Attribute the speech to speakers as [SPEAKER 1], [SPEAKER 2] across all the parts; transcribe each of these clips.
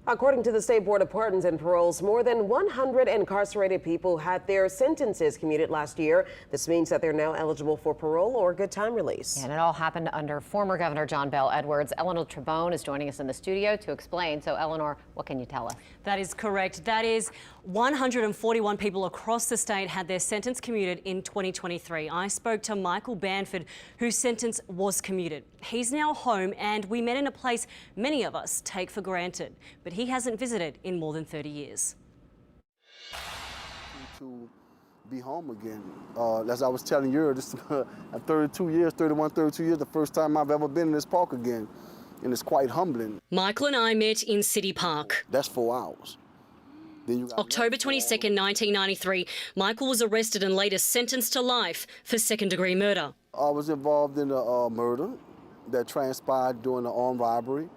[SPEAKER 1] According to the State Board of Pardons and Paroles, more than 100 incarcerated people had their sentences commuted last year. This means that they're now eligible for parole or good time release.
[SPEAKER 2] And it all happened under former Governor John Bel Edwards. Eleanor Trebone is joining us in the studio to explain. So, Eleanor, what can you tell us?
[SPEAKER 3] That is correct. That is 141 people across the state had their sentence commuted in 2023. I spoke to Michael Banford, whose sentence was commuted. He's now home, and we met in a place many of us take for granted, but he hasn't visited in more than 30 years.
[SPEAKER 4] To be home again. As I was telling you, this is 32 years, the first time I've ever been in this park again, and it's quite humbling.
[SPEAKER 3] Michael and I met in City Park.
[SPEAKER 4] That's 4 hours.
[SPEAKER 3] October 22nd, 1993, Michael was arrested and later sentenced to life for second-degree murder.
[SPEAKER 4] I was involved in a murder that transpired during an armed robbery,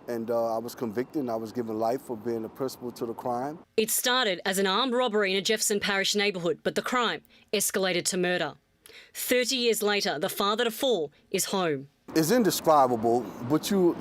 [SPEAKER 4] and I was convicted and I was given life for being a principal to the crime.
[SPEAKER 3] It started as an armed robbery in a Jefferson Parish neighbourhood, but the crime escalated to murder. 30 years later, the father to four is home.
[SPEAKER 4] It's indescribable, but you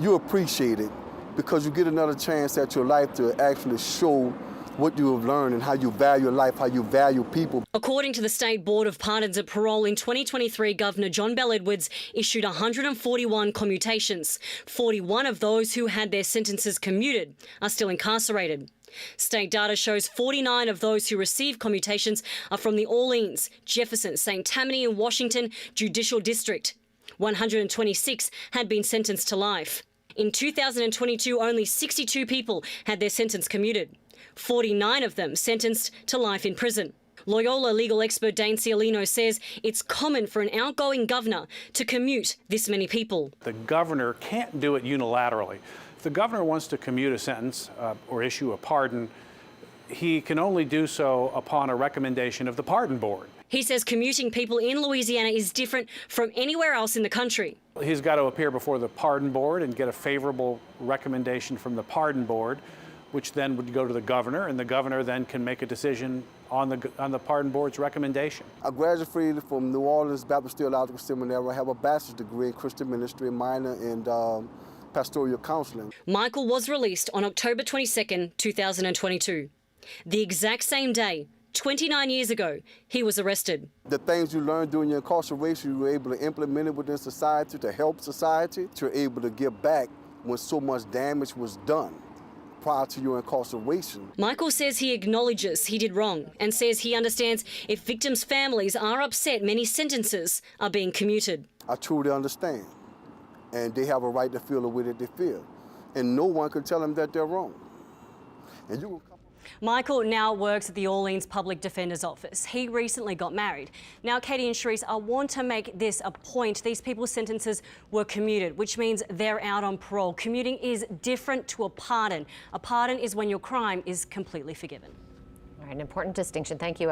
[SPEAKER 4] appreciate it because you get another chance at your life to actually show what you have learned and how you value life, how you value people.
[SPEAKER 3] According to the State Board of Pardons and Parole, in 2023, Governor John Bel Edwards issued 141 commutations. 41 of those who had their sentences commuted are still incarcerated. State data shows 49 of those who received commutations are from the Orleans, Jefferson, St. Tammany and Washington Judicial District. 126 had been sentenced to life. In 2022, only 62 people had their sentence commuted. 49 of them sentenced to life in prison. Loyola legal expert Dane Cialino says it's common for an outgoing governor to commute this many people.
[SPEAKER 5] The governor can't do it unilaterally. If the governor wants to commute a sentence or issue a pardon, he can only do so upon a recommendation of the pardon board.
[SPEAKER 3] He says commuting people in Louisiana is different from anywhere else in the country.
[SPEAKER 5] He's got to appear before the pardon board and get a favorable recommendation from the pardon board, which then would go to the governor, and the governor then can make a decision on the pardon board's recommendation.
[SPEAKER 4] I graduated from New Orleans Baptist Theological Seminary. I have a bachelor's degree in Christian ministry, a minor in pastoral counseling.
[SPEAKER 3] Michael was released on October 22nd, 2022. The exact same day, 29 years ago, he was arrested.
[SPEAKER 4] The things you learned during your incarceration, you were able to implement it within society to help society. You're able to give back when so much damage was done prior to your incarceration.
[SPEAKER 3] Michael says he acknowledges he did wrong and says he understands if victims' families are upset many sentences are being commuted.
[SPEAKER 4] I truly understand, and they have a right to feel the way that they feel, and no one can tell them that they're wrong. And
[SPEAKER 3] Michael now works at the Orleans Public Defender's Office. He recently got married. Now, Katie and Sharice, I want to make this a point. These people's sentences were commuted, which means they're out on parole. Commuting is different to a pardon. A pardon is when your crime is completely forgiven.
[SPEAKER 2] All right, an important distinction. Thank you, Ellen.